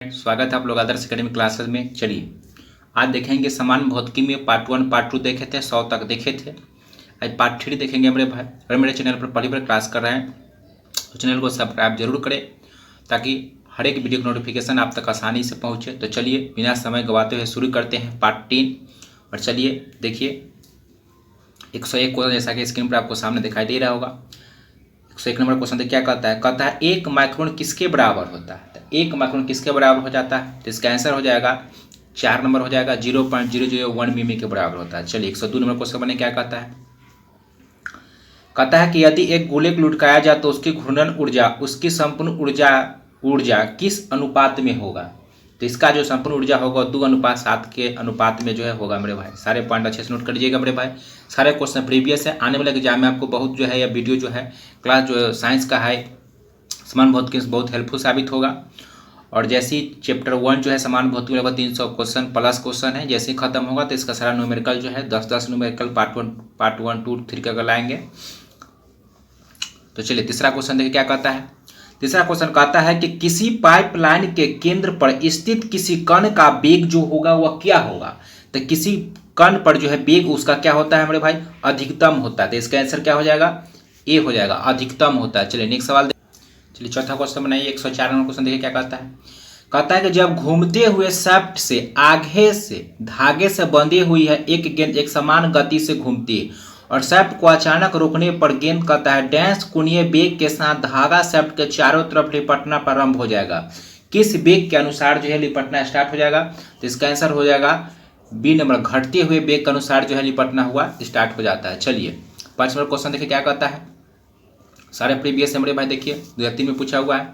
स्वागत है आप लोग आदर्श एकेडमी क्लासेस में। चलिए आज देखेंगे समान भौतिकी में पार्ट 1 पार्ट 2 देखे थे, 100 तक देखे थे। आज पार्ट 3 देखेंगे मेरे भाई। अगर मेरे चैनल पर पहली बार क्लास कर रहे हैं तो चैनल को सब्सक्राइब जरूर करें ताकि हर एक वीडियो की नोटिफिकेशन आप तक आसानी से पहुंचे। तो चलिए बिना समय गवाते हुए शुरू करते हैं पार्ट 3। और चलिए देखिए 101 क्वेश्चन जैसा कि स्क्रीन पर आपको सामने दिखाई दे रहा होगा। 101 नंबर क्वेश्चन क्या कहता है? कहता है 1 माइक्रोन किसके बराबर होता है? 1 माइक्रोन किसके बराबर हो जाता है? तो इसका आंसर हो जाएगा 4 नंबर हो जाएगा 0.001 मिमी के बराबर होता है। चलिए 102 नंबर क्वेश्चन बने क्या कहता है? कहता है कि यदि एक गोले को लुढ़काया जाए तो उसकी घूर्णन ऊर्जा उसकी संपूर्ण ऊर्जा किस अनुपात में होगा? तो इसका जो संपूर्ण ऊर्जा होगा 2:7 के अनुपात में जो है होगा मेरे भाई। सारे पॉइंट अच्छे से नोट कर लीजिएगा मेरे भाई। सारे क्वेश्चन प्रीवियस है, आने वाले एग्जाम में आपको बहुत जो है यह वीडियो जो है क्लास जो साइंस का है समान भौतिकी बहुत हेल्पफुल साबित होगा। और जैसे ही चैप्टर 1 जो है समान भौतिकी में लगभग 300 क्वेश्चन प्लस क्वेश्चन है, जैसे ही खत्म होगा तो इसका सारा न्यूमेरिकल जो है 10-10 न्यूमेरिकल पार्ट 1, 2, 3 का लाएंगे। तो चलिए तीसरा क्वेश्चन देखिए क्या कहता है। तीसरा क्वेश्चन कहता है कि किसी पाइपलाइन के केंद्र पर स्थित किसी कण का वेग जो होगा वह क्या होगा? तो किसी कण पर जो है वेग उसका क्या होता है मेरे भाई? अधिकतम होता है। तो इसका आंसर क्या हो जाएगा? ए हो जाएगा, अधिकतम होता है। चलिए नेक्स्ट सवाल। चलिए चौथा क्वेश्चन बनाइए 104 नंबर क्वेश्चन देखिए क्या कहता है। कहता है कि जब घूमते हुए शाफ्ट से आगे से धागे से बंधी हुई है एक गेंद एक समान गति से घूमती है और शाफ्ट को अचानक रोकने पर गेंद कहता है डैश कोणीय वेग के साथ धागा शाफ्ट के चारों तरफ लिपटना प्रारंभ हो जाएगा। किस वेग के अनुसार जो है लिपटना स्टार्ट हो जाएगा? तो इसका आंसर हो जाएगा बी नंबर, घटते हुए वेग के अनुसार जो है लिपटना हुआ स्टार्ट हो जाता है। चलिए 5 नंबर क्वेश्चन देखिए क्या कहता है। सारे प्रीवियस है मेरे भाई, देखिए 2003 में पूछा हुआ है।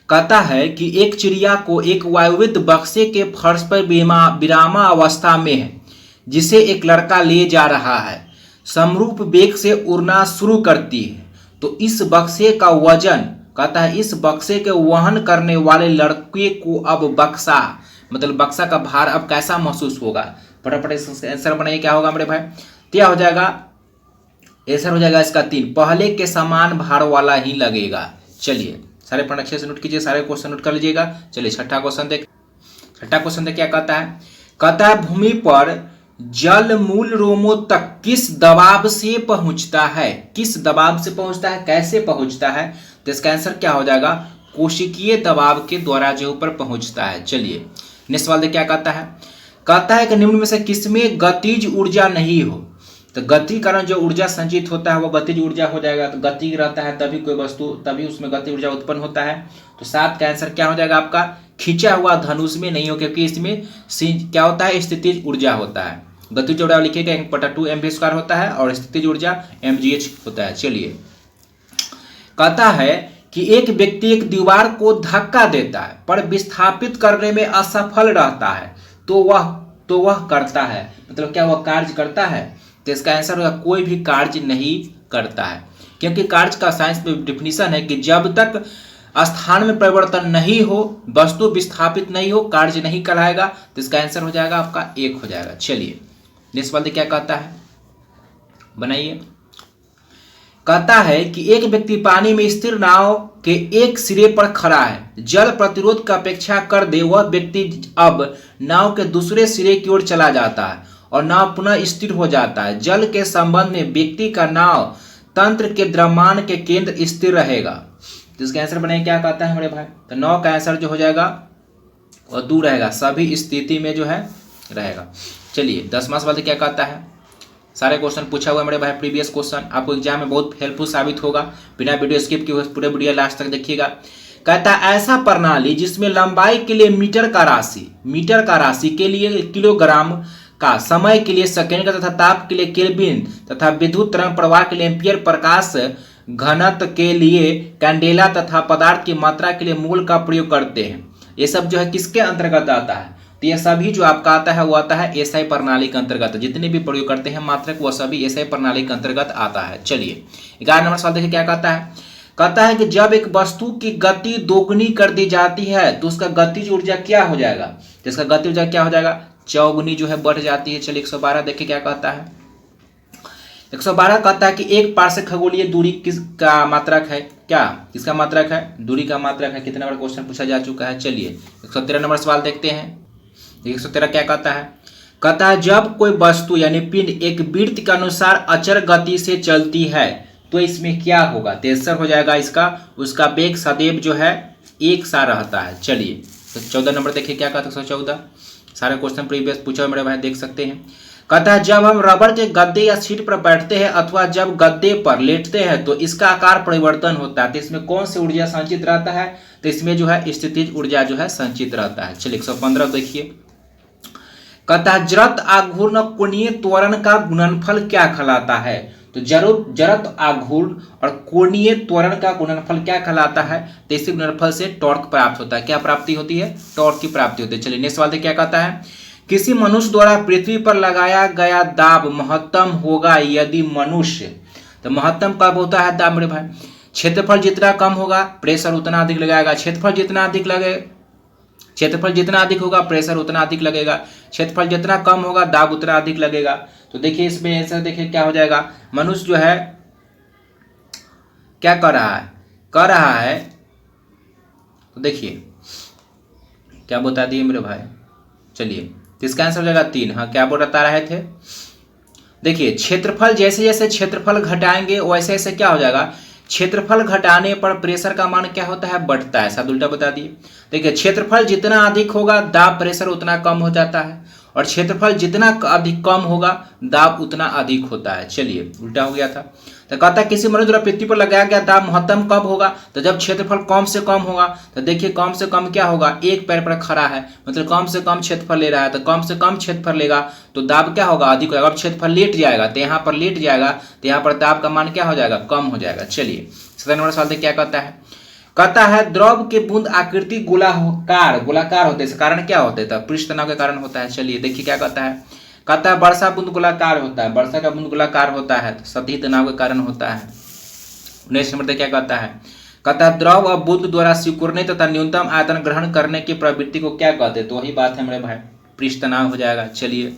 कहता है कि एक चिड़िया को एक वायुवित बक्से के फर्श पर विरामा अवस्था में है जिसे एक लड़का ले जा रहा है, समरूप वेग से उड़ना शुरू करती है। तो इस बक्से का वजन, कहता है इस बक्से के वहन करने वाले लड़के को अब बक्सा मतलब बक्सा का भार अब कैसा महसूस होगा? फटाफट इसका आंसर बनाइए क्या होगा मेरे भाई? क्या हो जाएगा? आंसर हो जाएगा इसका 3, पहले के समान भार वाला ही लगेगा। चलिए सारे पॉइंट अच्छे से नोट कीजिए, सारे क्वेश्चन नोट कर लीजिएगा। चलिए छठा क्वेश्चन देख क्या कहता है। कहता है भूमि पर जल मूल रोमों तक किस दबाव से पहुंचता है? किस दबाव से पहुंचता है, कैसे पहुंचता है? तो इसका आंसर क्या हो जाएगा? कोशिकीय दबाव के द्वारा जो ऊपर पहुंचता है। चलिए नेक्स्ट सवाल देख क्या कहता है। कहता है कि निम्न में से किसमें गतिज ऊर्जा नहीं हो? तो गति कारण जो ऊर्जा संचित होता है वो गतिज ऊर्जा हो जाएगा। तो गति रहता है तभी कोई वस्तु, तभी उसमें गति ऊर्जा उत्पन्न होता है। तो 7 का आंसर क्या हो जाएगा आपका? खींचा हुआ धनुष में नहीं हो, क्योंकि इसमें क्या होता है? स्थितिज ऊर्जा होता है। गतिज ऊर्जा लिखिएगा 1/2 mv² होता है और स्थितिज ऊर्जा mgh होता है। चलिए कहता है कि एक व्यक्ति एक दीवार को धक्का देता है पर विस्थापित करने में असफल रहता है तो वह करता है, मतलब क्या वह कार्य करता है? तो इसका आंसर होगा कोई भी कार्य नहीं करता है, क्योंकि कार्य का साइंस में डिफिनीशन है कि जब तक स्थान में परिवर्तन नहीं हो, वस्तु विस्थापित नहीं हो, कार्य नहीं कराएगा। तो इसका आंसर हो जाएगा आपका 1 हो जाएगा। चलिए नेक्स्ट वाले क्या कहता है बनाइए। कहता है कि एक व्यक्ति पानी में स्थिर नाव के एक सिरे पर खड़ा है, जल प्रतिरोध का अपेक्षा कर दे वह व्यक्ति अब नाव के दूसरे सिरे की ओर चला जाता है और नाव पुनः स्थिर हो जाता है। जल के संबंध में व्यक्ति का नाव तंत्र के द्रव्यमान के केंद्र स्थिर रहेगा। जिसका आंसर बने क्या कहता है मेरे भाई? तो 9 का आंसर जो हो जाएगा वह दूर रहेगा, सभी स्थिति में जो है रहेगा। चलिए 10वां सवाल क्या कहता है। सारे क्वेश्चन पूछा हुआ है मेरे भाई, प्रीवियस क्वेश्चन आपको एग्जाम में बहुत हेल्पफुल साबित होगा। बिना वीडियो स्किप किए पूरे वीडियो लास्ट तक देखिएगा। कहता है ऐसा प्रणाली जिसमें लंबाई के लिए मीटर का राशि के लिए किलोग्राम का, समय के लिए सेकेंड का तथा ताप के लिए केल्विन तथा विद्युत तरंग प्रवाह के लिए एम्पियर, प्रकाश घनत्व के लिए कैंडेला तथा पदार्थ की मात्रा के लिए मोल का प्रयोग करते हैं। ये सब जो है किसके अंतर्गत आता है? तो ये सभी जो आपका आता है वो आता है एसआई प्रणाली के अंतर्गत। जितने भी प्रयोग करते हैं मात्रक वह सभी एसआई प्रणाली के अंतर्गत आता है। चलिए 11 नंबर सवाल देखिए क्या कहता है। कहता है कि जब एक वस्तु की गति दोगुनी कर दी जाती है तो उसका गतिज ऊर्जा क्या हो जाएगा? तो इसका गतिज ऊर्जा क्या हो जाएगा? चौगुनी जो है बढ़ जाती है। चलिए 112 देखिए क्या कहता है। 112 कहता है कि एक पार्श्व खगोलीय दूरी किसका मात्रक है, क्या किसका मात्रक है, दूरी का मात्रक है। कितना बार क्वेश्चन पूछा जा चुका है। चलिए 113 नंबर सवाल देखते हैं। 113 क्या कहता है जब कोई वस्तु यानी पिंड एक वृत्त के अनुसार अचर गति से चलती है तो इसमें क्या होगा, 63 हो जाएगा इसका, उसका वेग सदैव जो है एक सा रहता है। चलिए तो 14 नंबर देखिए क्या कहता है। 114 सारे क्वेश्चन प्रीवियस पूछा मेरे भाई, देख सकते हैं। कहता है जब हम रबर के गद्दे या सीट पर बैठते हैं अथवा जब गद्दे पर लेटते हैं तो इसका आकार परिवर्तन होता है, तो इसमें कौन सी ऊर्जा संचित रहता है, तो इसमें जो है स्थितिज ऊर्जा जो है संचित रहता है। चलिए 115 देखिए। कहता है जड़त्व आघूर्ण कोणीय त्वरण का गुणनफल क्या कहलाता है, तो जड़त्व आघूर्ण और कोणीय त्वरण का गुणनफल क्या कहलाता है, तो इसी गुणनफल से टॉर्क प्राप्त होता है। क्या प्राप्ति होती है, टॉर्क की प्राप्ति होती है। चलिए नेक्स्ट सवाल देखिए क्या कहता है। किसी मनुष्य द्वारा पृथ्वी पर लगाया गया दाब महत्तम होगा यदि मनुष्य, तो महत्तम कब होता है दाब मेरे भाई, क्षेत्रफल जितना कम होगा प्रेशर उतना अधिक लगाएगा, क्षेत्रफल जितना अधिक होगा प्रेशर उतना अधिक लगेगा, क्षेत्रफल जितना कम होगा दाब उतना अधिक लगेगा। तो देखिए इसमें ऐसा देखिए क्या हो जाएगा, मनुष्य जो है क्या कर रहा है तो देखिए क्या बता दिए मेरे भाई। चलिए तो इसका आंसर हो जाएगा 3। हाँ क्या बता रहे थे, देखिए क्षेत्रफल जैसे जैसे क्षेत्रफल घटाएंगे वैसे वैसे क्या हो जाएगा, क्षेत्रफल घटाने पर प्रेशर का मान क्या होता है, बढ़ता है। सब उल्टा बता दिए। देखिए क्षेत्रफल जितना अधिक होगा दाब प्रेशर उतना कम हो जाता है, और क्षेत्रफल जितना अधिक कम होगा दाब उतना अधिक होता है। चलिए उल्टा हो गया था। तो कहता है किसी मनुष्य द्वारा पृथ्वी पर लगाया गया दाब महत्तम कब होगा, तो जब क्षेत्रफल कम से कम होगा। तो देखिए कम से कम क्या होगा, एक पैर पर खड़ा है मतलब कम से कम क्षेत्रफल ले रहा है, तो कम से कम क्षेत्रफल लेगा तो दाब क्या होगा, अधिक होगा। अब क्षेत्रफल लेट जाएगा तो यहाँ पर लेट जाएगा तो यहाँ पर दाब का मान क्या हो जाएगा, कम हो जाएगा। चलिए 17 नंबर सवाल क्या कहता है द्रव के बूंद आकृति गोलाकार होते हैं, कारण क्या होते हैं, पृष्ठ तनाव के कारण होता है। चलिए देखिए क्या कहता है वर्षा बूंद गोलाकार होता है, वर्षा का बूंद गोलाकार होता है तो सतही तनाव के कारण होता है। 19 नंबर क्या कहता है द्रव और बूंद द्वारा सिकुड़ने तथा न्यूनतम आयतन ग्रहण करने की प्रवृत्ति को क्या कहते हैं, तो वही बात है मेरे भाई, पृष्ठ तनाव हो जाएगा। चलिए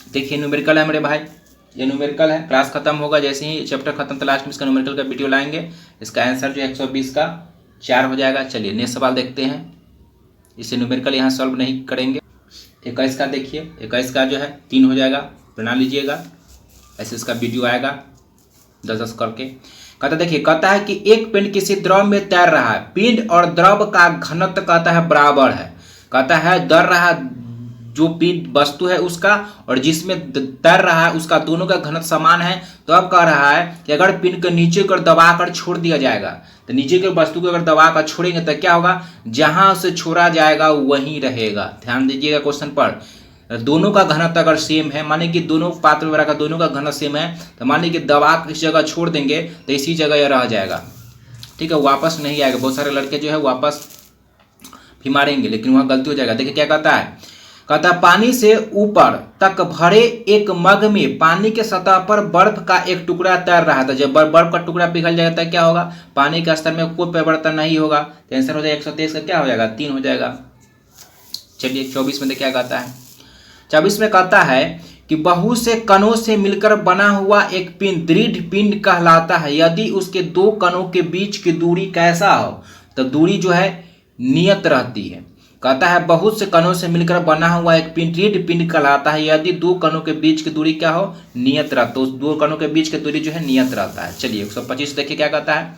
देखिए न्यूमेरिकल है मेरे भाई, ये न्यूमेरिकल है। क्लास खत्म होगा जैसे ही चैप्टर खत्म तो लास्ट में इसका न्यूमेरिकल का वीडियो लाएंगे। इसका आंसर जो 120 का 4 हो जाएगा। चलिए नेक्स्ट सवाल देखते हैं, इसे न्यूमेरिकल यहाँ सॉल्व नहीं करेंगे। 21 का देखिए, 21 का जो है 3 हो जाएगा, बना लीजिएगा, ऐसे इसका वीडियो आएगा 10-10 करके। कहता है कि एक पिंड किसी द्रव में तैर रहा है, पिंड और द्रव का घनत्व कहता है बराबर है। कहता है तैर रहा जो पिंड वस्तु है उसका और जिसमें तैर रहा है उसका दोनों का घनत्व समान है। तो अब कह रहा है कि अगर पिंड को नीचे कर दबा कर छोड़ दिया जाएगा, तो नीचे के वस्तु को अगर दबा कर छोड़ेंगे तो क्या होगा, जहां उसे छोड़ा जाएगा वहीं रहेगा। ध्यान दीजिएगा क्वेश्चन पर, दोनों का घनत्व अगर सेम है, माने कि दोनों पात्र वगैरह का दोनों का घनत्व सेम है, तो माने कि दबा किस जगह छोड़ देंगे तो इसी जगह यह रह जाएगा, ठीक है, वापस नहीं आएगा। बहुत सारे लड़के जो है वापस भी मारेंगे लेकिन वहाँ गलती हो जाएगा। देखिए क्या कहता है पानी से ऊपर तक भरे एक मग में पानी के सतह पर बर्फ का एक टुकड़ा तैर रहा था। जब बर्फ का टुकड़ा पिघल जाएगा तो क्या होगा, पानी के स्तर में कोई परिवर्तन नहीं होगा। तो आंसर हो जाएगा 123 का क्या हो जाएगा, 3 हो जाएगा। चलिए 24 में क्या कहता है, 24 में कहता है कि बहुत से कणों से मिलकर बना हुआ एक पिंड दृढ़ पिंड कहलाता है यदि उसके दो कणों के बीच की दूरी कैसा हो, तो दूरी जो है नियत रहती है। कहता है बहुत से कणों से मिलकर बना हुआ एक पिंड दृढ़ पिंड कहलाता है यदि दो कणों के बीच की दूरी क्या हो, नियत रहता, तो दो कणों के बीच की दूरी जो है नियत रहता है। चलिए 125 देखिए क्या कहता है,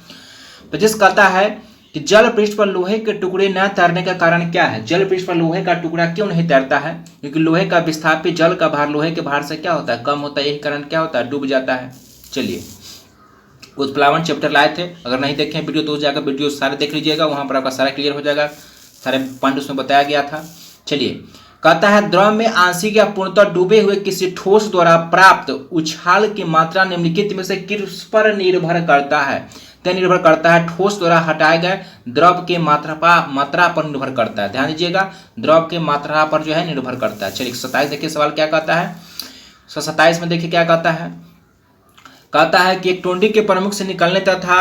25 कहता है कि जल पृष्ठ पर लोहे के टुकड़े न तैरने का कारण क्या है। जल पृष्ठ पर लोहे का टुकड़ा क्यों नहीं तैरता है, क्योंकि लोहे का विस्थापित जल का भार लोहे के भार से क्या होता है, कम होता है, यही कारण क्या होता है, डूब जाता है। चलिए उत्प्लावन चैप्टर लाए थे, अगर नहीं देखें वीडियो तो जाकर वीडियो सारे देख लीजिएगा, वहां पर आपका सारा क्लियर हो जाएगा, सारे पॉइंट उसमें बताया गया था। चलिए कहता है द्रव में आंशिक या पूर्णतः डूबे हुए किसी ठोस द्वारा प्राप्त उछाल की मात्रा निम्नलिखित में से किस पर निर्भर करता है, तो निर्भर करता है ठोस द्वारा हटाए गए द्रव के मात्रा पर निर्भर करता है। ध्यान दीजिएगा, द्रव के मात्रा पर जो है निर्भर करता है। चलिए 27 देखिए सवाल क्या कहता है, 27 में देखिए क्या कहता है कि एक टोंडी के प्रमुख से निकलने तथा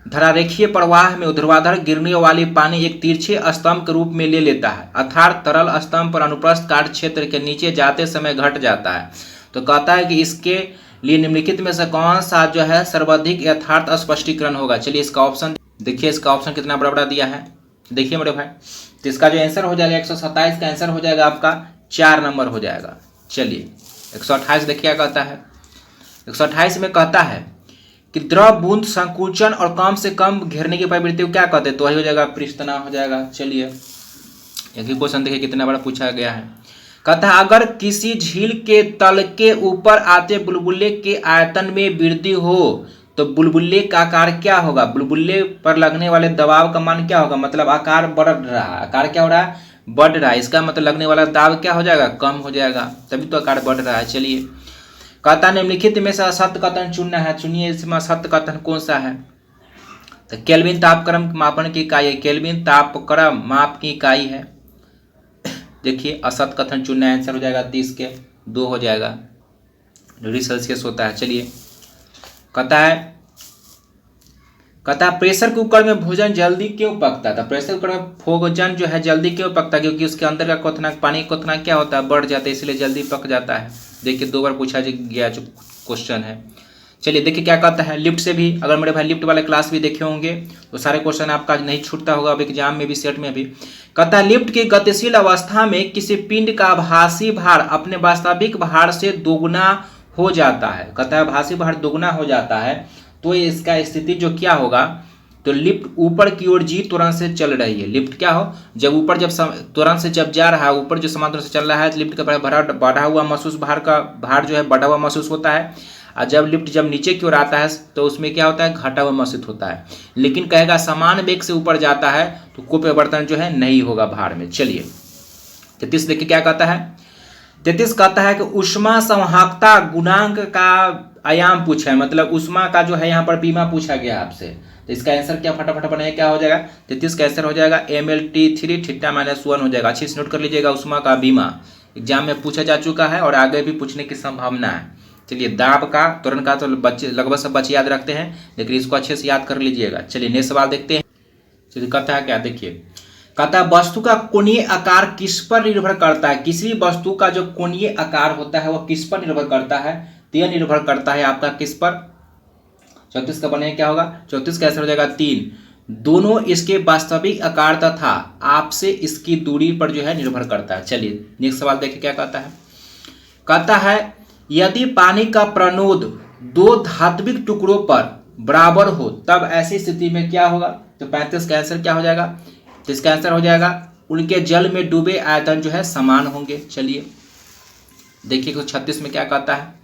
धरारेखीय प्रवाह में ऊर्ध्वाधर गिरने वाली पानी एक तिरछे स्तंभ के रूप में ले लेता है, अर्थात तरल स्तंभ पर अनुप्रस्थ काट क्षेत्र के नीचे जाते समय घट जाता है। तो कहता है कि इसके लिए निम्नलिखित में से कौन सा जो है सर्वाधिक यथार्थ स्पष्टीकरण होगा। चलिए इसका ऑप्शन देखिए, इसका ऑप्शन कितना बड़ा बड़ा दिया है, देखिए मेरे भाई। तो इसका जो आंसर हो जाएगा 127 का आंसर हो जाएगा आपका 4 नंबर हो जाएगा। चलिए 128 देखिए क्या कहता है। 128 में कहता है कि द्रव बूंद संकुचन और कम से कम घेरने की प्रवृत्ति को क्या कहते हैं, तो वही हो जाएगा पृष्ठ तनाव हो जाएगा। चलिए एक ही क्वेश्चन देखिए कितना बड़ा पूछा गया है। कहता है अगर किसी झील के तल के ऊपर आते बुलबुले के आयतन में वृद्धि हो तो बुलबुले का आकार क्या होगा। बुलबुले पर लगने वाले दबाव का मान क्या होगा, मतलब आकार बढ़ रहा है, आकार क्या हो रहा है, बढ़ रहा है। इसका मतलब लगने वाला दाब क्या हो जाएगा, कम हो जाएगा, तभी तो आकार बढ़ रहा है। चलिए कहता निम्नलिखित में से असत्य कथन चुनना है, चुनिए इसमें असत्य कथन कौन सा है। तो केल्विन तापक्रम मापन की इकाई है, केल्विन तापक्रम माप की इकाई है। देखिए असत्य कथन चुनना है, आंसर हो जाएगा 30 के 2 हो जाएगा, डिग्री सेल्सियस होता है। चलिए कहता है प्रेशर कुकर में भोजन जल्दी क्यों पकता था। प्रेशर कुकर में भोजन जो है जल्दी क्यों पकता है, क्योंकि उसके अंदर का क्वथनांक पानी का क्वथनांक क्या होता है, बढ़ जाता है, इसलिए जल्दी पक जाता है। देखिए 2 बार पूछा गया जो क्वेश्चन है। चलिए देखिए क्या कहता है, लिफ्ट से भी, अगर मेरे भाई लिफ्ट वाले क्लास भी देखे होंगे तो सारे क्वेश्चन आपका नहीं छूटता होगा, अब एग्जाम में भी सेट में भी। कहता है लिफ्ट की गतिशील अवस्था में किसी पिंड का आभासी भार अपने वास्तविक भार से दोगुना हो जाता है। कहता है आभासी भार दोगुना हो जाता है तो इसका स्थिति जो क्या होगा, तो लिफ्ट ऊपर की ओर जी त्वरण से चल रही है। लिफ्ट क्या हो, जब ऊपर जब त्वरण से जब जा रहा है, ऊपर जो समांतर से चल रहा है, लिफ्ट का बढ़ा हुआ महसूस भार जो है बढ़ा हुआ महसूस होता है। और जब लिफ्ट जब नीचे की ओर आता है तो उसमें क्या होता है, घटा हुआ महसूस होता है। लेकिन कहेगा समान वेग से ऊपर जाता है तो कोई परिवर्तन जो है नहीं होगा भार में। चलिए 33 देखिए क्या कहता है। 33 कहता है कि ऊष्मा संवाहकता गुणांक का आयाम पूछा है, मतलब ऊष्मा का जो है यहाँ पर बीमा पूछा गया आपसे। तो इसका आंसर क्या फटाफट बनाइए, क्या हो जाएगा 33 का आंसर हो जाएगा mLT3 थीटा -1 हो जाएगा। अच्छे से नोट कर लीजिएगा, ऊष्मा का बीमा एग्जाम में पूछा जा चुका है और आगे भी पूछने की संभावना है। चलिए दाब का त्वरण का तो बच्चे लगभग सब बच्चे याद रखते हैं, लेकिन इसको अच्छे से याद कर लीजिएगा। चलिए नेक्स्ट सवाल देखते हैं। चलिए कहता है क्या, देखिए कहता है वस्तु का कोणीय आकार किस पर निर्भर करता है। किसी वस्तु का जो कोणीय आकार होता है वह किस पर निर्भर करता है, तो यह निर्भर करता है आपका किस पर। 34 का बने क्या होगा, 34 का आंसर हो जाएगा 3। दोनों इसके वास्तविक आकार तथा आपसे इसकी दूरी पर जो है निर्भर करता है। चलिए नेक्स्ट सवाल देखिए क्या कहता है। कहता है यदि पानी का प्रणोद 2 धात्विक टुकड़ों पर बराबर हो तब ऐसी स्थिति में क्या होगा, तो 35 का आंसर क्या हो जाएगा, तो इसका आंसर हो जाएगा उनके जल में डूबे आयतन जो है समान होंगे। चलिए देखिए 36 में क्या कहता है।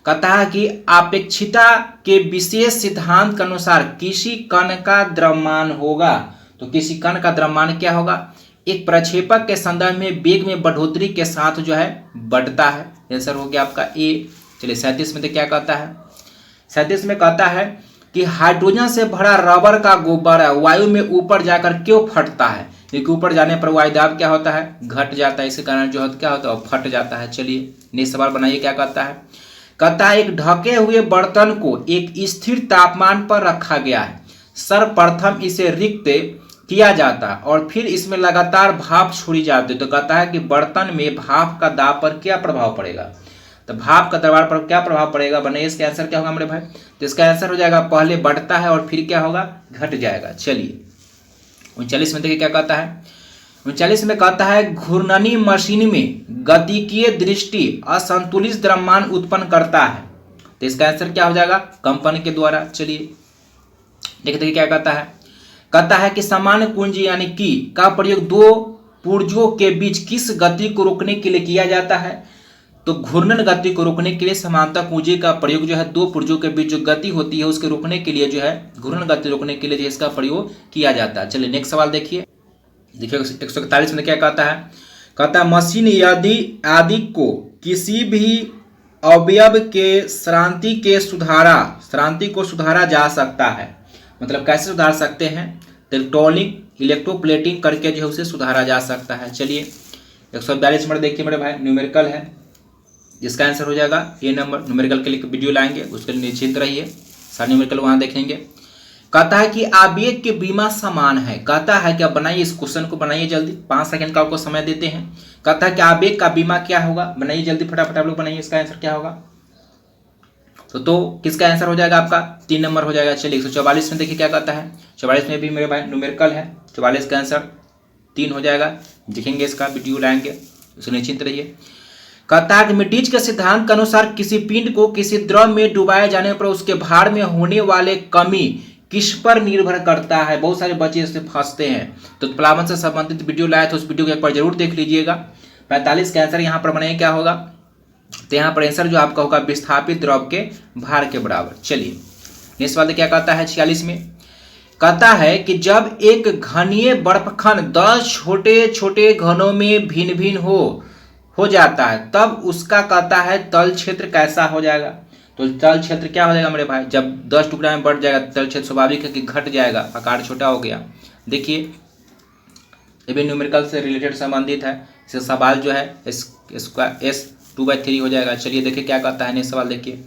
कहता है कि अपेक्षिता के विशेष सिद्धांत के अनुसार किसी कण का द्रव्यमान होगा, तो किसी कण का द्रव्यमान क्या होगा, एक प्रक्षेपक के संदर्भ में वेग में बढ़ोतरी के साथ जो है बढ़ता है। आंसर हो गया आपका ए। चलिए 37 में तो क्या कहता है। 37 में कहता है कि हाइड्रोजन से भरा रबर का गुब्बारा वायु में ऊपर जाकर क्यों फटता है, क्योंकि ऊपर जाने पर वायुदाब क्या होता है, घट जाता है, इसी कारण जो है क्या होता है, फट जाता है। चलिए नेक्स्ट सवाल बनाइए क्या कहता है। कहता है एक ढके हुए बर्तन को एक स्थिर तापमान पर रखा गया है, सर्वप्रथम इसे रिक्त किया जाता है और फिर इसमें लगातार भाप छोड़ी जाती है। तो कहता है कि बर्तन में भाप का दाब पर क्या प्रभाव पड़ेगा, तो भाप का दबाव पर क्या प्रभाव पड़ेगा, बनाइए इसका आंसर क्या होगा मेरे भाई। तो इसका आंसर हो जाएगा पहले बढ़ता है और फिर क्या होगा, घट जाएगा। चलिए 39 में देखिए क्या कहता है। 39 में कहता है घूर्णनी मशीन में गतिकीय दृष्टि असंतुलित द्रव्यमान उत्पन्न करता है, तो इसका आंसर क्या हो जाएगा, कंपन के द्वारा। चलिए देखिए क्या कहता है। कहता है कि सामान्य कुंजी यानी की का प्रयोग 2 पुर्जों के बीच किस गति को रोकने के लिए किया जाता है, तो घूर्णन गति को रोकने के लिए समांतर कुंजी का प्रयोग जो है 2 पुर्जों के बीच जो गति होती है उसके रोकने के लिए जो है घूर्णन गति रोकने के लिए इसका प्रयोग किया जाता है। चलिए नेक्स्ट सवाल देखिए। 141 में क्या कहता है। कहता है मशीन यदि आदि को किसी भी अवयव के श्रांति को सुधारा जा सकता है, मतलब कैसे सुधार सकते हैं, इलेक्ट्रॉनिक इलेक्ट्रोप्लेटिंग करके जो है उसे सुधारा जा सकता है। चलिए 142 नंबर देखिए मेरे भाई, न्यूमेरिकल है, इसका आंसर हो जाएगा ए नंबर। न्यूमेरिकल के लिए वीडियो लाएंगे, उसके लिए निश्चिंत रहिए, सारे न्यूमेरिकल वहां देखेंगे। कहता है कि आवेग के बीमा समान है। कहता है कि आप बनाइए इस क्वेश्चन को, बनाइए जल्दी, 5 सेकंड का आपको समय देते हैं। कहता है कि आवेग का बीमा क्या होगा, बनाइए जल्दी फटाफट आप लोग बनाइए, इसका आंसर क्या होगा। तो किसका आंसर हो जाएगा आपका 3 नंबर हो जाएगा। चलिए 144 में देखिए क्या कहता है। 44 में भी मेरे भाई न्यूमेरिकल है। 44 का आंसर 3 हो जाएगा। देखेंगे इसका वीडियो लाएंगे, सुनिश्चित रहिए। कहता है कि मिडीज के सिद्धांत के अनुसार किसी पिंड को किसी द्रव में डुबाए जाने पर उसके भार में होने वाले कमी किस पर निर्भर करता है। बहुत सारे बच्चे इससे फंसते हैं, तो प्लावन से संबंधित वीडियो लाया तो उस वीडियो को एक बार जरूर देख लीजिएगा। 45 का आंसर यहाँ पर बनाइए क्या होगा, तो यहाँ पर आंसर जो आपका होगा विस्थापित द्रव के भार के बराबर। चलिए नेक्स्ट वाले क्या कहता है 46 में। कहता है कि जब एक घनीय बर्फखंड 10 छोटे छोटे घनों में भिन्न भिन्न हो जाता है तब उसका कहता है तल क्षेत्र कैसा हो जाएगा। तो तल क्षेत्र क्या हो जाएगा मेरे भाई, जब 10 टुकड़ा में बढ़ जाएगा तल क्षेत्र स्वाभाविक है कि घट जाएगा, आकार छोटा हो गया। देखिए ये भी न्यूमेरिकल से रिलेटेड संबंधित है। इसका सवाल जो है इसका S2/3 हो जाएगा। चलिए देखिए क्या कहता है नेक्स्ट सवाल। देखिए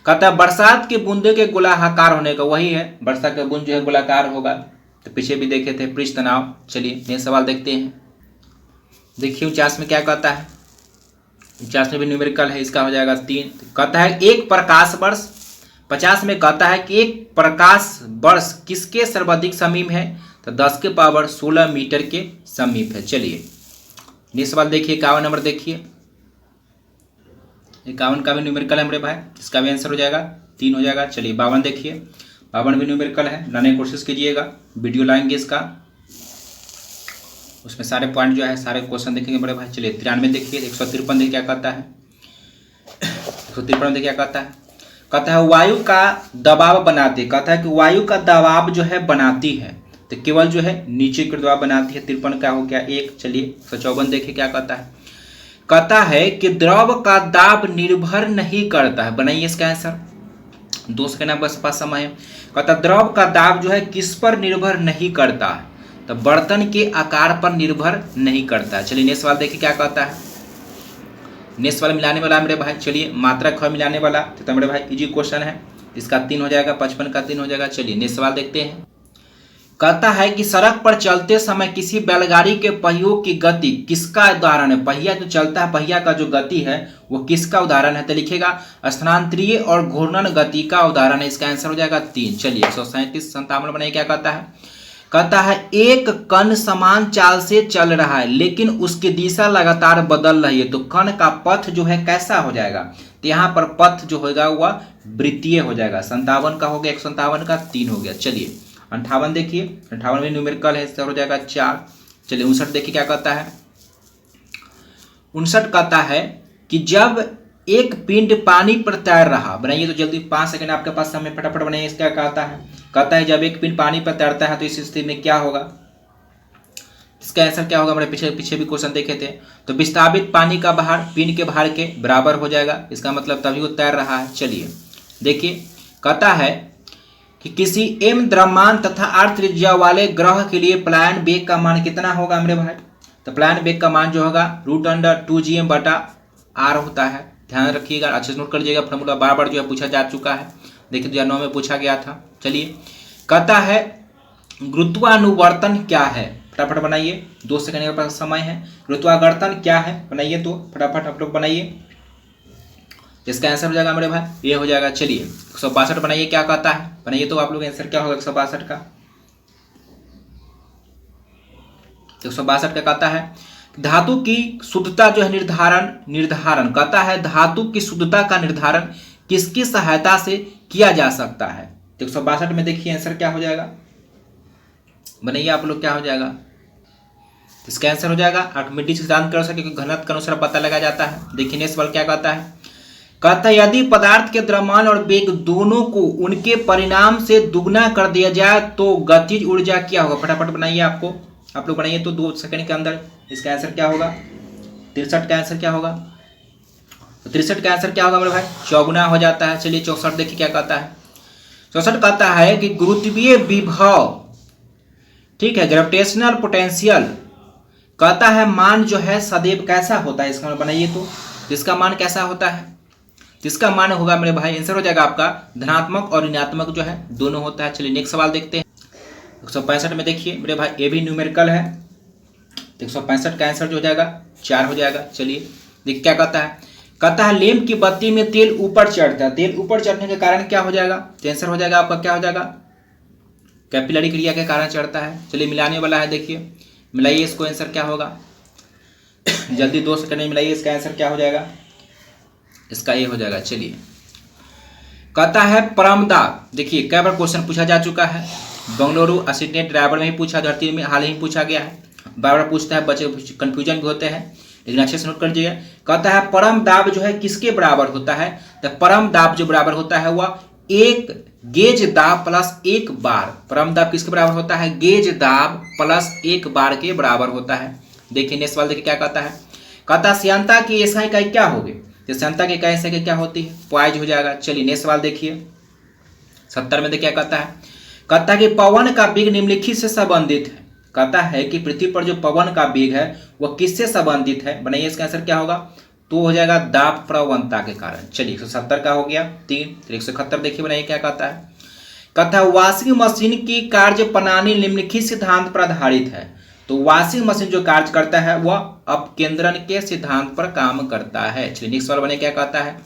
कहता है बरसात की बूंदे के गोलाकार होने का, वही है वर्षा का बूंद जो है गोलाकार होगा, तो पीछे भी देखे थे पृष्ठ तनाव। चलिए नेक्स्ट सवाल देखते हैं। देखिए 49 में क्या कहता है, 49 में भी न्यूमेरिकल है, इसका हो जाएगा 3। कहता है एक प्रकाश वर्ष। 50 में कहता है कि एक प्रकाश वर्ष किसके सर्वाधिक समीप है, तो 10 के पावर 16 मीटर के समीप है। चलिए नेक्स्ट सवाल देखिए 51 नंबर। देखिए 51 का भी न्यूमेरिकल है मेरे भाई, इसका भी आंसर हो जाएगा 3 हो जाएगा। चलिए 52 देखिए, 52 भी न्यूमेरिकल है, लाने की कोशिश कीजिएगा, वीडियो लाएंगे इसका, उसमें सारे पॉइंट जो है सारे क्वेश्चन देखेंगे बड़े भाई। चलिए 93 देखिए, 153 देखिए क्या कहता है। 153 देखिए क्या कहता है। कहता है वायु का दबाव बनाती है। कहता है कि वायु का दबाव जो है बनाती है, तो केवल जो है नीचे की दबाव बनाती है। 53 का हो गया 1। चलिए 154 देखिए क्या कहता है। कहता है कि द्रव का दाब निर्भर नहीं करता है। बनाइए इसका आंसर, 2 सेकंड आपके पास समय है। कहता द्रव का दाब जो है किस पर निर्भर नहीं करता है, तो बर्तन के आकार पर निर्भर नहीं करता है। चलिए नेक्स्ट सवाल देखिए क्या कहता है। नेक्स्ट वाला मिलाने वाला मेरे भाई, चलिए मात्रा ख मिलाने वाला, तो मेरे भाई इजी क्वेश्चन है, इसका 3 हो जाएगा। 55 का 3 हो जाएगा। चलिए नेक्स्ट सवाल देखते हैं। कहता है कि सड़क पर चलते समय किसी बैलगाड़ी के पहियों की गति किसका उदाहरण है। पहिया जो चलता है, पहिया का जो गति है वो किसका उदाहरण है, तो लिखेगा स्थानांतरीय और घूर्णन गति का उदाहरण है। इसका आंसर हो जाएगा 3। चलिए 137 57 बनाइए क्या कहता है। कहता है एक कण समान चाल से चल रहा है लेकिन उसकी दिशा लगातार बदल रही है, तो कण का पथ जो है कैसा हो जाएगा, तो यहाँ पर पथ जो होगा वह वृत्तीय हो जाएगा। 57 का हो गया, 157 का 3 हो गया। चलिए 58 देखिए, 58 में न्यूमेरिकल है, इसका हो जाएगा 4। चलिए 59 देखिए क्या कहता है। 59 कहता है कि जब एक पिंड पानी पर तैर रहा, बनाइए तो जल्दी 5 सेकंड आपके पास समय, फटाफट बनाइए। इसका कहता है, कहता है जब एक पिंड पानी पर तैरता है तो इस स्थिति में क्या होगा, इसका आंसर क्या होगा। हमारे पीछे भी क्वेश्चन देखे थे, तो विस्थापित पानी का भार पिंड के भार के बराबर हो जाएगा, इसका मतलब तभी वो तैर रहा है। चलिए देखिए कहता है कि किसी m द्रव्यमान तथा r त्रिज्या वाले ग्रह के लिए पलायन वेग का मान कितना होगा मेरे भाई, तो पलायन वेग का मान जो होगा √2gm/r होता है। ध्यान रखिएगा, अच्छे से नोट कर लीजिएगा, फॉर्मूला बार बार जो है पूछा जा चुका है, देखिए 2009 में पूछा गया था। चलिए कहता है गुरुत्वानुवर्तन क्या है, फटाफट बनाइए, 2 सेकंड के पास समय है। गुरुत्वाकर्षण क्या है, बनाइए तो फटाफट आप लोग बनाइए, इसका आंसर हो जाएगा मेरे भाई ये हो जाएगा। चलिए 162 बनाइए क्या कहता है, बनाइए तो आप लोग आंसर क्या होगा 162 का। 162 का कहता है धातु की शुद्धता जो है निर्धारण कहता है धातु की शुद्धता का निर्धारण किसकी सहायता से किया जा सकता है। 162 में देखिए आंसर क्या हो जाएगा, बनाइए आप लोग क्या हो जाएगा, इसका आंसर हो जाएगा आर्किमिडीज सिद्धांत के अनुसार, क्योंकि घनत्व के अनुसार पता लगा जाता है। देखिए नेक्स्ट सवाल क्या कहता है। कहता है यदि पदार्थ के द्रव्यमान और वेग दोनों को उनके परिणाम से दुगना कर दिया जाए तो गतिज ऊर्जा क्या होगा, फटाफट बनाइए आप लोग बनाइए तो 2 सेकंड के अंदर। इसका आंसर क्या होगा, 63 का आंसर क्या होगा, तो 63 का आंसर क्या होगा मेरे भाई, चौगुना हो जाता है। चलिए 64 देखिए क्या कहता है। 64 कहता है कि गुरुत्वीय विभव, ठीक है, ग्रेविटेशनल पोटेंशियल कहता है मान जो है सदैव कैसा होता है, इसका बनाइए तो इसका मान कैसा होता है, इसका मान होगा मेरे भाई आंसर हो जाएगा आपका धनात्मक और ऋणात्मक जो है दोनों होता है। चलिए नेक्स्ट सवाल देखते हैं। 165 में देखिए मेरे भाई ये भी न्यूमेरिकल है, 165 का आंसर जो हो जाएगा 4 हो जाएगा। चलिए देखिए क्या कहता है। कहता है लैंप की बत्ती में तेल ऊपर चढ़ता है, तेल ऊपर चढ़ने के कारण क्या हो जाएगा, तो आंसर हो जाएगा आपका क्या हो जाएगा, कैपिलरी क्रिया के कारण चढ़ता है। चलिए मिलाने वाला है, देखिए मिलाइए इसको, आंसर क्या होगा जल्दी 2 सेकंड में मिलाइए, इसका आंसर क्या हो जाएगा, इसका ये हो जाएगा। चलिए कहता है परमदाब, देखिए कई बार क्वेश्चन पूछा जा चुका है, बेंगलुरु असिस्टेंट ड्राइवर में ही पूछा, धरती में हाल ही पूछा गया है, बार बार पूछता है, बच्चे कंफ्यूजन भी होते हैं, लेकिन अच्छे से नोट कर लीजिएगा। कहता है परम दाब जो है किसके बराबर होता है, तो परम दाब जो बराबर होता है वह एक गेज दाब प्लस 1 बार। परम दाब किसके बराबर होता है, गेज दाब प्लस 1 बार के बराबर होता है। देखिए नेक्स्ट सवाल देखिए क्या कहता है, कहता श्यानता की एसआई इकाई क्या होगी, तो श्यानता की इकाई एसआई क्या होती है, पॉइज हो जाएगा। चलिए नेक्स्ट सवाल देखिए 70 में देखिए क्या कहता है, कहता है कि पवन का वेग निम्नलिखित से संबंधित है। कहता है कि पृथ्वी पर जो पवन का वेग है वह किससे संबंधित है, बनाइए इसका आंसर क्या होगा, तो हो जाएगा दाब प्रवणता के कारण। चलिए 170 का हो गया 3, 171 देखिए बनाइए क्या कहता है, कहता है वॉशिंग मशीन की कार्य प्रणाली निम्नलिखित सिद्धांत पर आधारित है। तो वॉशिंग मशीन जो कार्य करता है वह अपकेंद्रण के सिद्धांत पर काम करता है। चलिए नेक्स्ट सवाल बने क्या कहता है,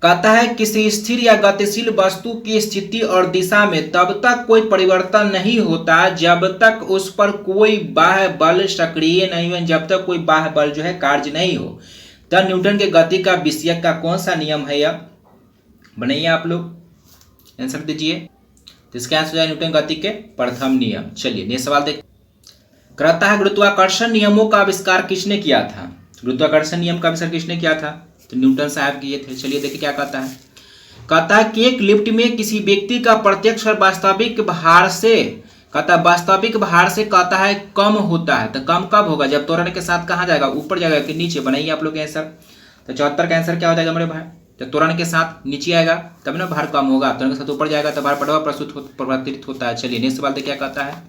कहता है किसी स्थिर या गतिशील वस्तु की स्थिति और दिशा में तब तक कोई परिवर्तन नहीं होता जब तक उस पर कोई बाह्य बल सक्रिय नहीं हो, जब तक कोई बाह्य बल जो है कार्य नहीं हो। तो न्यूटन के गति का विषयक का कौन सा नियम है, यह बनाइए आप लोग आंसर दीजिए। तो इसका आंसर हो जाए न्यूटन गति के प्रथम नियम। चलिए नेक्स्ट सवाल देख, कहता है गुरुत्वाकर्षण नियमों का आविष्कार किसने किया था, गुरुत्वाकर्षण नियम का आविष्कार किसने किया था, तो न्यूटन साहब किए थे। चलिए देखिए क्या कहता है, कहता है कि एक लिफ्ट में किसी व्यक्ति का प्रत्यक्ष और वास्तविक भार से, कहता है वास्तविक भार से कहता है कम होता है। तो कम कब होगा, जब त्वरण के साथ कहाँ जाएगा, ऊपर जाएगा कि नीचे, बनाइए आप लोग आंसर। तो 74 का आंसर क्या हो जाएगा मेरे भाई, जब त्वरण के साथ नीचे आएगा तब ना भार कम होगा, त्वरण के साथ ऊपर जाएगा तो भार बढ़वा परिवर्तित होता है। चलिए नेक्स्ट सवाल देखिए क्या कहता है,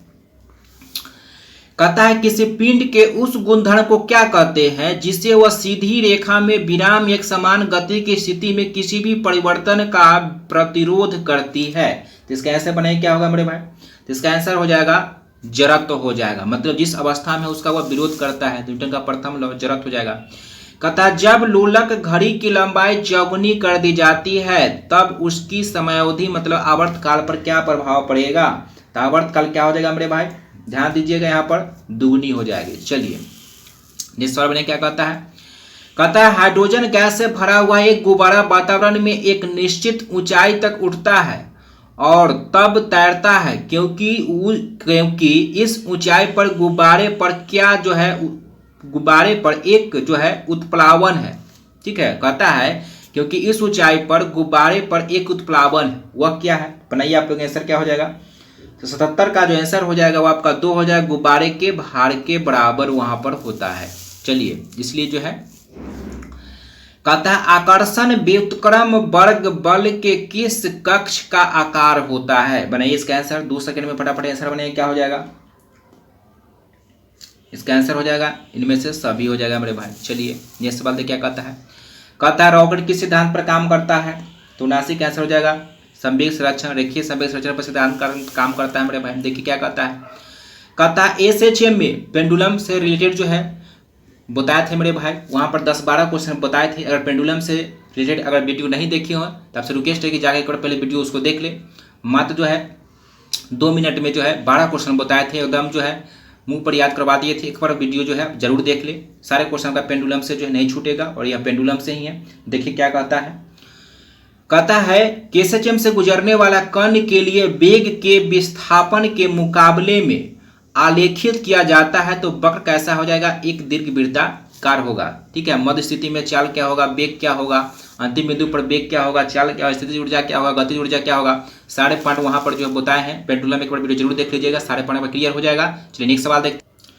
कहता है किसी पिंड के उस गुणधर्म को क्या कहते हैं जिससे वह सीधी रेखा में विराम एक समान गति की स्थिति में किसी भी परिवर्तन का प्रतिरोध करती है। तो इसका आंसर बनाइए क्या होगा मेरे भाई, तो इसका आंसर हो जाएगा जड़त्व हो जाएगा, मतलब जिस अवस्था में उसका वह विरोध करता है, न्यूटन का प्रथम लॉ जड़त्व हो जाएगा। कहता है जब लोलक घड़ी की लंबाई चौगुनी कर दी जाती है तब उसकी समयावधि मतलब आवर्तकाल पर क्या प्रभाव पड़ेगा, तो आवर्तकाल क्या हो जाएगा मेरे भाई, ध्यान दीजिएगा यहाँ पर दुगनी हो जाएगी। चलिए नेक्स्ट सवाल बने क्या कहता है, कहता है हाइड्रोजन गैस से भरा हुआ एक गुब्बारा वातावरण में एक निश्चित ऊंचाई तक उठता है और तब तैरता है क्योंकि इस ऊंचाई पर गुब्बारे पर क्या जो है, गुब्बारे पर एक जो है उत्प्लावन है। ठीक है, कहता है क्योंकि इस ऊंचाई पर गुब्बारे पर एक उत्प्लावन है, वह क्या है, बनाइए आप लोग आंसर क्या हो जाएगा। तो 77 का जो आंसर हो जाएगा वो आपका 2 हो जाएगा, गुब्बारे के भार के बराबर वहां पर होता है। चलिए इसलिए जो है कहता है आकर्षण व्युत्क्रम वर्ग बल के किस कक्ष का आकार होता है, बनाइए इसका आंसर 2 सेकंड में फटाफट आंसर बनाइए क्या हो जाएगा, इसका आंसर हो जाएगा इनमें से सभी हो जाएगा मेरे भाई। चलिए नेक्स्ट सवाल देखिए क्या कहता है, कहता है रॉकेट किस सिद्धांत पर काम करता है, तो 79 का आंसर हो जाएगा संवेग संरक्षण, रेखीय संवेग संरक्षण पर सिद्धांत काम करता है मेरे भाई। देखिए क्या कहता है, कहता है एसएचएम में पेंडुलम से रिलेटेड जो है बताए थे मेरे भाई, वहां पर 10-12 क्वेश्चन बताए थे। अगर पेंडुलम से रिलेटेड अगर वीडियो नहीं देखी हो तो आपसे रिक्वेस्ट है कि जाकर एक बार पहले वीडियो उसको देख ले, मात्र जो है 2 मिनट में जो है 12 क्वेश्चन बताए थे, एकदम जो है मुंह पर याद करवा दिए थे। एक बार वीडियो जो है जरूर देख ले, सारे क्वेश्चन का पेंडुलम से जो है नहीं छूटेगा और यह पेंडुलम से ही है। देखिए क्या कहता है, कहता है कि एसएचएम से गुजरने वाला कण के लिए वेग के विस्थापन के मुकाबले में आलेखित किया जाता है तो वक्र कैसा हो जाएगा, एक दीर्घवृत्ताकार होगा। ठीक है, मध्य स्थिति में चाल क्या होगा, वेग क्या होगा, अंतिम बिंदु पर वेग क्या होगा, चाल क्या, स्थितिज ऊर्जा क्या होगा, गतिज ऊर्जा क्या होगा, सारे पॉइंट वहां पर जो है बताए हैं। पेंडुलम एक बार वीडियो जरूर देख लीजिएगा, सारे पॉइंट पर क्लियर हो जाएगा। चलिए नेक्स्ट सवाल देखते हैं,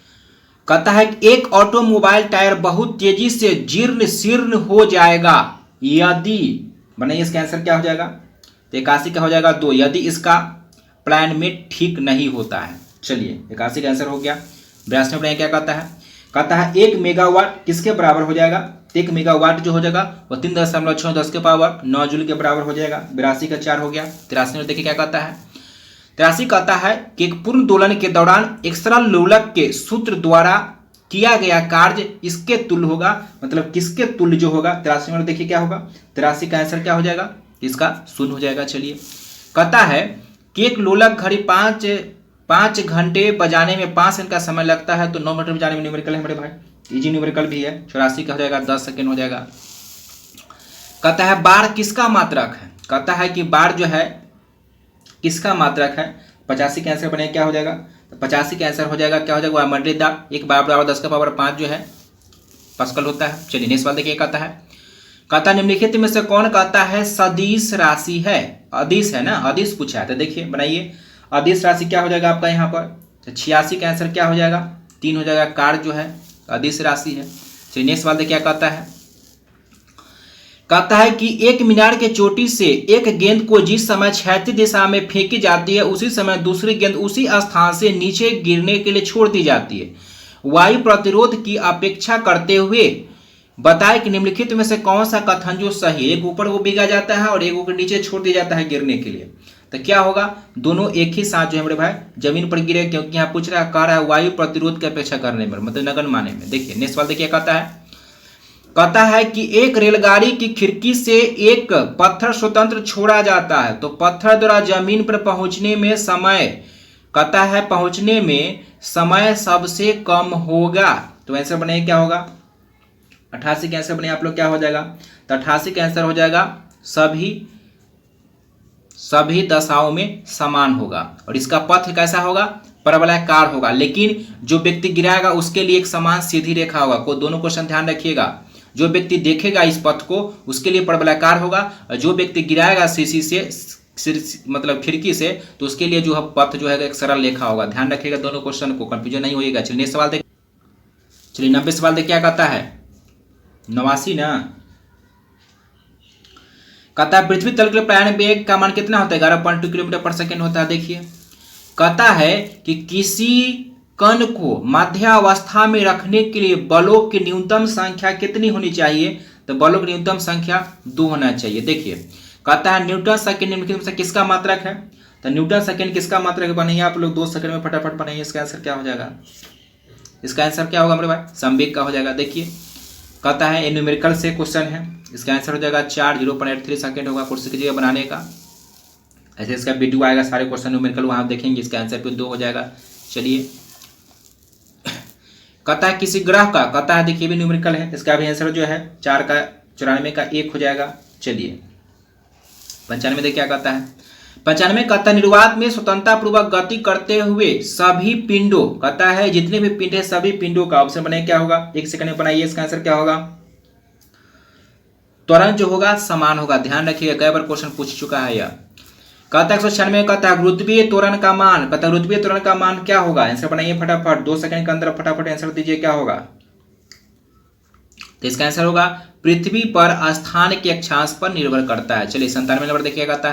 कहता है एक ऑटोमोबाइल टायर बहुत तेजी से जीर्ण शीर्ण हो जाएगा यदि, बनाइए इसका आंसर क्या हो जाएगा, तो 81 का हो जाएगा 2, यदि इसका प्लान में ठीक नहीं होता है। चलिए 81 का आंसर हो गया। 82 में क्या कहता है, कहता है 1 मेगावाट किसके बराबर हो जाएगा, 1 मेगावाट जो हो जाएगा वो 3.6 के पावर 9 जूल के बराबर हो जाएगा। 82 का 4 हो गया। 83 में देखिए क्या कहता है, 83 कहता है कि एक पूर्ण दोलन के दौरान एक सरल लोलक के सूत्र द्वारा किया गया कार्य इसके तुल्य होगा, मतलब किसके तुल्य जो होगा 83 नंबर देखिए क्या होगा, 83 का आंसर क्या हो जाएगा, इसका 0 हो जाएगा। चलिए कहता है कि एक लोलक घड़ी 5 घंटे बजाने में 5 सेकंड का समय लगता है, तो 9 मीटर बजाने में न्यूमेरिकल है मेरे भाई, इजी न्यूमेरिकल भी है। 84 का हो जाएगा 10 सेकंड हो जाएगा। कहता है बार किसका मात्रक है, कहता है कि बार जो है किसका मात्रक है। 85 का आंसर बनेगा क्या हो जाएगा, तो 85 का आंसर हो जाएगा क्या हो जाएगा, मर्यादा 1 बार बराबर 10 का पावर 5 जो है पास्कल होता है। चलिए नेक्स्ट सवाल देखिए, कहता है निम्नलिखित में से कौन कहता है सदिश राशि है, अदिश है ना, अदिश पूछा है, तो देखिए बनाइए अदिश राशि क्या हो जाएगा आपका यहाँ पर, तो 86 का आंसर क्या हो जाएगा, 3 हो जाएगा, कार जो है अदिश राशि है। चलिए नेक्स्ट सवाल देखिए क्या कहता है कि एक मीनार के चोटी से एक गेंद को जिस समय क्षैतिज दिशा में फेंकी जाती है उसी समय दूसरी गेंद उसी स्थान से नीचे गिरने के लिए छोड़ दी जाती है। वायु प्रतिरोध की अपेक्षा करते हुए बताए कि निम्नलिखित में से कौन सा कथन जो सही है, एक ऊपर वो बिगा जाता है और एक ऊपर नीचे छोड़ दिया जाता है गिरने के लिए, तो क्या होगा, दोनों एक ही साथ जो है मेरे भाई जमीन पर गिरे, क्योंकि यहाँ पूछ रहा कह रहा है वायु प्रतिरोध की अपेक्षा करने पर, मतलब नगन माने में। देखिए नेक्स्ट सवाल देखिए कहता है कि एक रेलगाड़ी की खिड़की से एक पत्थर स्वतंत्र छोड़ा जाता है, तो पत्थर द्वारा जमीन पर पहुंचने में समय, कहता है पहुंचने में समय सबसे कम होगा, तो आंसर बनेगा क्या होगा, 88 का आंसर बने आप लोग क्या हो जाएगा, तो 88 का आंसर हो जाएगा सभी दशाओं में समान होगा, और इसका पथ कैसा होगा, परवलयाकार होगा, लेकिन जो व्यक्ति गिराएगा उसके लिए एक समान सीधी रेखा होगा। को दोनों क्वेश्चन ध्यान रखिएगा, जो व्यक्ति देखेगा इस पथ को उसके लिए परवलयाकार होगा, और जो व्यक्ति गिराएगा सीसी से मतलब खिड़की से, तो उसके लिए जो है पथ जो है एक सरल रेखा होगा। ध्यान रखिएगा दोनों क्वेश्चन को, कंफ्यूजन नहीं होगा। चलिए नेक्स्ट सवाल देखिए, चलिए 90 सवाल देखिए क्या कहता है, 89 ना, कहता है पृथ्वी तल के प्रयाण वेग का मान कितना होता है, 11.2 किलोमीटर पर सेकेंड होता है। देखिए कहता है कि किसी कण को मध्यावस्था में रखने के लिए बलों की न्यूनतम संख्या कितनी होनी चाहिए, तो बलों की न्यूनतम संख्या 2 होना चाहिए। देखिए कहता है न्यूटन सेकेंड निम्नलिखित में किसका मात्रक है, तो न्यूटन सेकेंड किसका मात्रक बनाइए आप लोग 2 सेकंड में फटाफट बनाइए। इसका आंसर क्या हो जाएगा, इसका आंसर क्या होगा मेरे भाई, संवेग का हो जाएगा। देखिए कहता है ये न्यूमेरिकल से क्वेश्चन है, इसका आंसर हो जाएगा 4 0.83 सेकेंड होगा। कोशिश कीजिएगा बनाने का, ऐसे इसका वीडियो आएगा सारे क्वेश्चन न्यूमेरिकल वहाँ देखेंगे, इसका आंसर भी 2 हो जाएगा। चलिए कहता है किसी ग्रह का, कहता है देखिए भी न्यूमेरिकल है, इसका भी आंसर जो है 4 का 94 का 1 हो जाएगा। चलिए 95 देखिए क्या कहता है, 95 कहता है निर्वात में स्वतंत्रता पूर्वक गति करते हुए सभी पिंडों, कहता है जितने भी पिंड है सभी पिंडों का ऑप्शन बनाए क्या होगा, 1 सेकंड में बनाइए। इसका आंसर क्या होगा, त्वरण जो होगा समान होगा। ध्यान रखिएगा कई बार क्वेश्चन पूछ चुका है यह। कहता है 196 कहता है गुरुत्वीय त्वरण का मान, कहता है गुरुत्वीय त्वरण का मान क्या होगा, आंसर बनाइए फटाफट 2 सेकंड के अंदर फटाफट आंसर दीजिए क्या होगा, तो इसका आंसर होगा पृथ्वी पर स्थान के अक्षांश पर निर्भर करता है। चलिए 97 नंबर देखिए कहता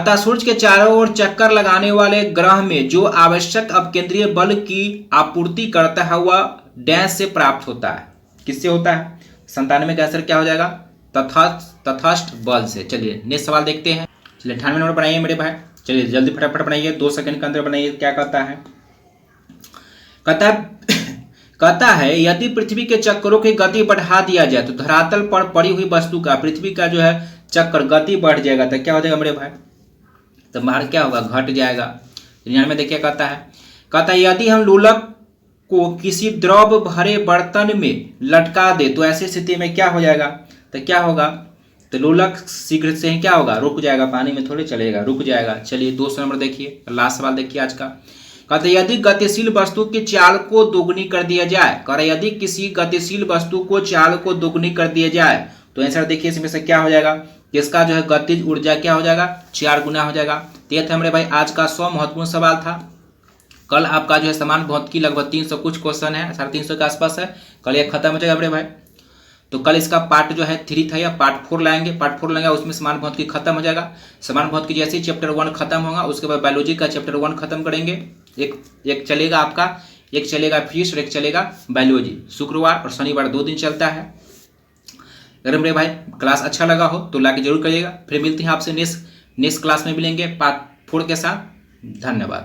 है सूर्य के चारों ओर चक्कर लगाने वाले ग्रह में जो आवश्यक अपकेंद्रीय बल की आपूर्ति करता है वह डैश से प्राप्त होता है, किससे होता है, 97 का आंसर क्या हो जाएगा, तटस्थ बल से। चलिए नेक्स्ट सवाल देखते हैं। चलिए 98 नंबर बनाइए मेरे भाई, चलिए जल्दी फटाफट बनाइए 2 सेकंड के अंदर बनाइए। क्या कहता है, कहता है यदि पृथ्वी के चक्करों की गति बढ़ा दिया जाए तो धरातल पर पड़ी हुई वस्तु का पृथ्वी का जो है चक्कर गति बढ़ जाएगा, तो क्या हो जाएगा मेरे भाई, तो बाहर क्या होगा, घट जाएगा। 99 देखिए कहता है यदि हम लोलक को किसी द्रव भरे बर्तन में लटका दे तो ऐसी स्थिति में क्या हो जाएगा, तो क्या होगा, तो लोलक शीघ्र से ही क्या होगा, रुक जाएगा, पानी में थोड़े चलेगा, रुक जाएगा। चलिए 200 नंबर देखिए, लास्ट सवाल देखिए आज का। कहते यदि गतिशील वस्तु की चाल को दोगुनी कर दिया जाए, कह रहे यदि किसी गतिशील वस्तु को चाल को दोगुनी कर दिया जाए तो आंसर देखिए इसमें से क्या हो जाएगा, इसका जो है गतिज ऊर्जा क्या हो जाएगा, 4 गुना हो जाएगा। तो यह था मेरे भाई आज का 100 महत्वपूर्ण सवाल था। कल आपका जो है समान भौतिकी लगभग 300 कुछ क्वेश्चन है, 350 के आसपास है, कल यह खत्म हो जाएगा मेरे भाई। तो कल इसका पार्ट जो है 3 था या पार्ट 4 लाएंगे, पार्ट 4 लाएंगे उसमें समान भौतिकी खत्म हो जाएगा। समान भौतिकी जैसे ही चैप्टर 1 खत्म होगा उसके बाद बायोलॉजी का चैप्टर 1 खत्म करेंगे। एक चलेगा आपका, एक चलेगा फिजिक्स और एक चलेगा बायोलॉजी। शुक्रवार और शनिवार 2 दिन चलता है। अगर मेरे भाई क्लास अच्छा लगा हो तो लाइक जरूर करिएगा। फिर मिलते हैं आपसे नेक्स्ट क्लास में मिलेंगे पार्ट 4 के साथ। धन्यवाद।